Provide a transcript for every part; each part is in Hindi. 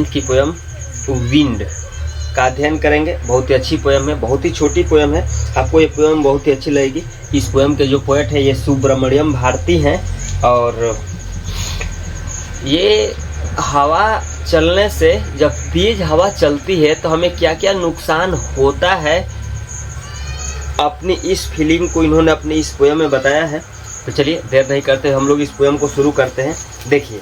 की पोयम विंड का अध्ययन करेंगे। बहुत ही अच्छी पोयम है, बहुत ही छोटी पोयम है। आपको ये पोयम बहुत ही अच्छी लगेगी। इस पोयम के जो पोएट है ये सुब्रमण्यम भारती हैं। और ये हवा चलने से, जब तेज हवा चलती है तो हमें क्या क्या नुकसान होता है, अपनी इस फीलिंग को इन्होंने अपनी इस पोयम में बताया है। तो चलिए देर नहीं करते, हम लोग इस पोयम को शुरू करते हैं। देखिए,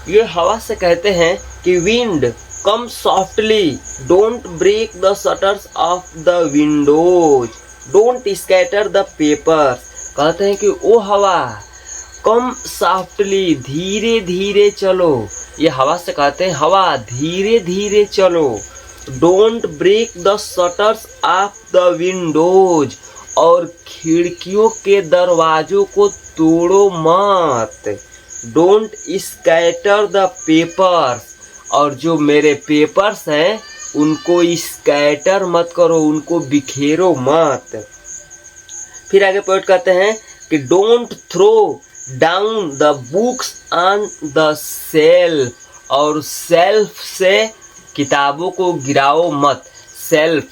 ये हवा से कहते हैं कि wind come softly, don't break the shutters of the windows, don't scatter the papers. कहते हैं कि ओ हवा, कम सॉफ्टली, धीरे धीरे चलो। ये हवा से कहते हैं हवा धीरे धीरे चलो। Don't break the shutters of the windows, और खिड़कियों के दरवाजों को तोड़ो मत। डोंट स्कैटर द पेपर्स, और जो मेरे पेपर्स हैं उनको स्कैटर मत करो, उनको बिखेरो मत। फिर आगे पोएट कहते हैं कि don't throw down the books on the shelf, और सेल्फ से किताबों को गिराओ मत। सेल्फ,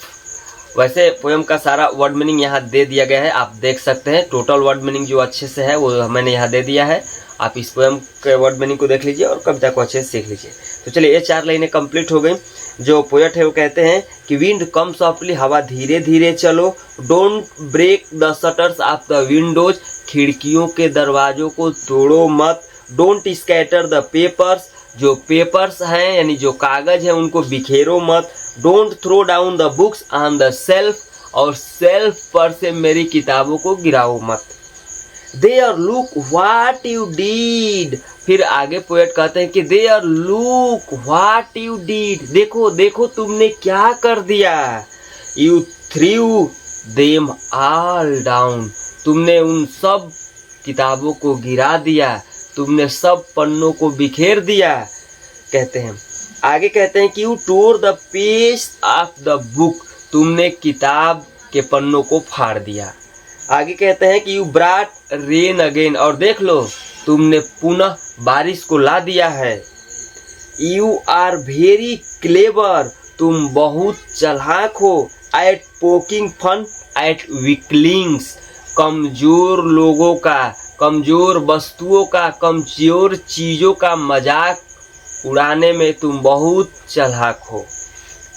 वैसे पोएम का सारा वर्ड मीनिंग यहाँ दे दिया गया है, आप देख सकते हैं। टोटल वर्ड मीनिंग जो अच्छे से है वो मैंने यहाँ दे दिया है। आप इस पोएम के वर्ड मीनिंग को देख लीजिए और कविता को अच्छे से सीख लीजिए। तो चलिए, ये 4 लाइनें कंप्लीट हो गई। जो पोएट है वो कहते हैं कि विंड कम सॉफ्टली, हवा धीरे धीरे चलो। Don't break the shutters of the windows, खिड़कियों के दरवाजों को तोड़ो मत। डोंट स्कैटर द पेपर्स, जो पेपर्स हैं यानी जो कागज है उनको बिखेरो मत। Don't throw down the books on the shelf, और सेल्फ पर से मेरी किताबों को गिराओ मत। There look what you did, फिर आगे पोएट कहते हैं कि there look what you did, देखो देखो तुमने क्या कर दिया। You through them all down, तुमने उन सब किताबों को गिरा दिया, तुमने सब पन्नों को बिखेर दिया। कहते हैं आगे, कहते हैं कि you tore the page of the book, तुमने किताब के पन्नों को फाड़ दिया। आगे कहते हैं कि यू ब्राट रेन अगेन, और देख लो तुमने पुनः बारिश को ला दिया है। यू आर वेरी क्लेवर, तुम बहुत चालाक हो। At poking fun at weaklings, कमजोर लोगों का, कमजोर वस्तुओं का, कमजोर चीज़ों का मजाक उड़ाने में तुम बहुत चालाक हो।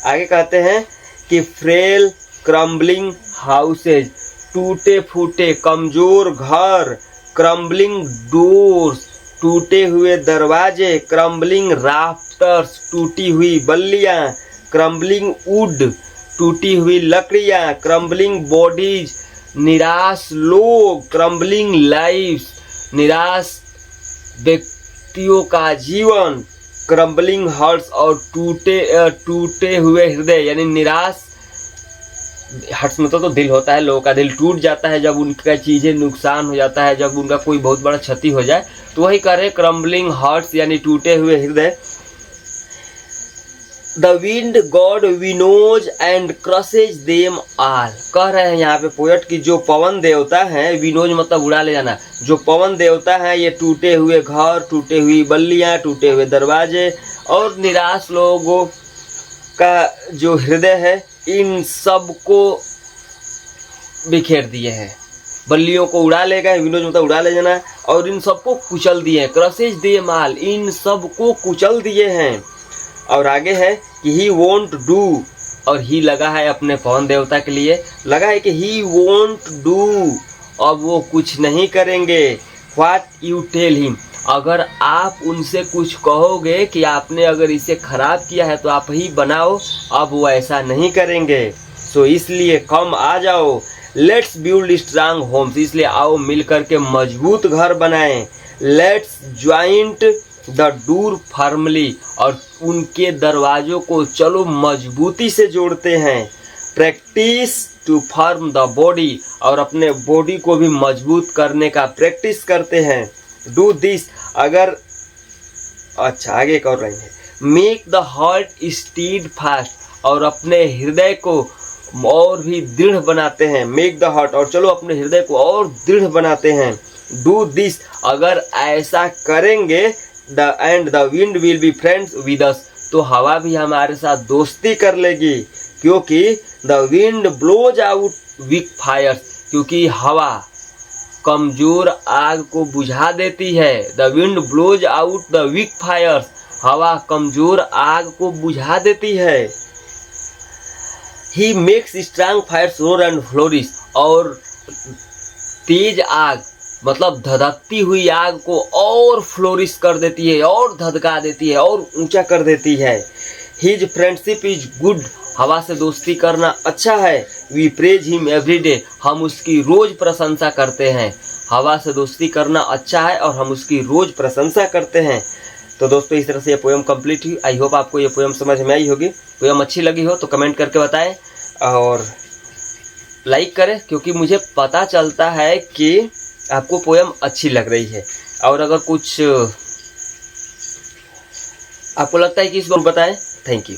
आगे कहते हैं कि फ्रेल क्रम्बलिंग हाउसेज, टूटे फूटे कमजोर घर। क्रम्बलिंग डोर्स, टूटे हुए दरवाजे। क्रम्बलिंग राफ्टर्स, टूटी हुई बल्लियाँ। क्रम्बलिंग वुड, टूटी हुई लकड़ियाँ। क्रम्बलिंग बॉडीज, निराश लोग। क्रम्बलिंग लाइफ्स, निराश व्यक्तियों का जीवन। क्रम्बलिंग हार्ट्स, और टूटे हुए हृदय, यानी निराश हार्ट्स मतलब तो दिल होता है, लोगों का दिल टूट जाता है जब उनका चीज़ें नुकसान हो जाता है, जब उनका कोई बहुत बड़ा क्षति हो जाए, तो वही कह रहे क्रम्बलिंग हार्ट्स यानी टूटे हुए हृदय। The wind god winnows and crushes them all, कह रहे हैं यहाँ पे पोएट की जो पवन देवता है, विनोज मतलब उड़ा ले जाना, जो पवन देवता है ये टूटे हुए घर, टूटे हुई बल्लियाँ, टूटे हुए दरवाजे और निराश लोगों का जो हृदय है, इन सब को बिखेर दिए हैं। बल्लियों को उड़ा ले गए, विनोज मतलब उड़ा ले जाना, और इन सबको कुचल दिए हैं। क्रसेज देम ऑल, इन सब को कुचल दिए हैं। और आगे है कि ही वोंट डू, और ही लगा है अपने पवन देवता के लिए, लगा है कि ही वोंट डू, अब वो कुछ नहीं करेंगे। व्हाट यू टेल हिम, अगर आप उनसे कुछ कहोगे कि आपने अगर इसे खराब किया है तो आप ही बनाओ, अब वो ऐसा नहीं करेंगे। सो इसलिए कम आ जाओ, लेट्स बिल्ड स्ट्रांग होम्स, इसलिए आओ मिल करके मजबूत घर बनाएं। Let's joint the door firmly, और उनके दरवाजों को चलो मजबूती से जोड़ते हैं। Practice to firm the body, और अपने बॉडी को भी मजबूत करने का प्रैक्टिस करते हैं। डू दिस, अगर अच्छा आगे एक और लाइन है, make the heart stead fast, और अपने हृदय को और भी दृढ़ बनाते हैं। मेक द हार्ट, और चलो अपने हृदय को और दृढ़ बनाते हैं। डू दिस, अगर ऐसा करेंगे, the wind will be friends with us, तो हवा भी हमारे साथ दोस्ती कर लेगी, क्योंकि the wind blows out weak fires, क्योंकि हवा कमजोर आग को बुझा देती है। The wind blows out the weak fires, हवा कमजोर आग को बुझा देती है। He makes strong fires roar and flourish, और तेज आग मतलब धधकती हुई आग को और फ्लोरिश कर देती है, और धधका देती है, और ऊंचा कर देती है। हिज फ्रेंडशिप इज गुड, हवा से दोस्ती करना अच्छा है। We praise him every day, हम उसकी रोज प्रशंसा करते हैं। हवा से दोस्ती करना अच्छा है और हम उसकी रोज प्रशंसा करते हैं। तो दोस्तों इस तरह से ये पोएम कंप्लीट हुई। आई होप आपको ये पोएम समझ में आई होगी। पोएम अच्छी लगी हो तो कमेंट करके बताएं और लाइक करें, क्योंकि मुझे पता चलता है कि आपको पोएम अच्छी लग रही है। और अगर कुछ आपको लगता है कि इस बार बताएं। Thank you.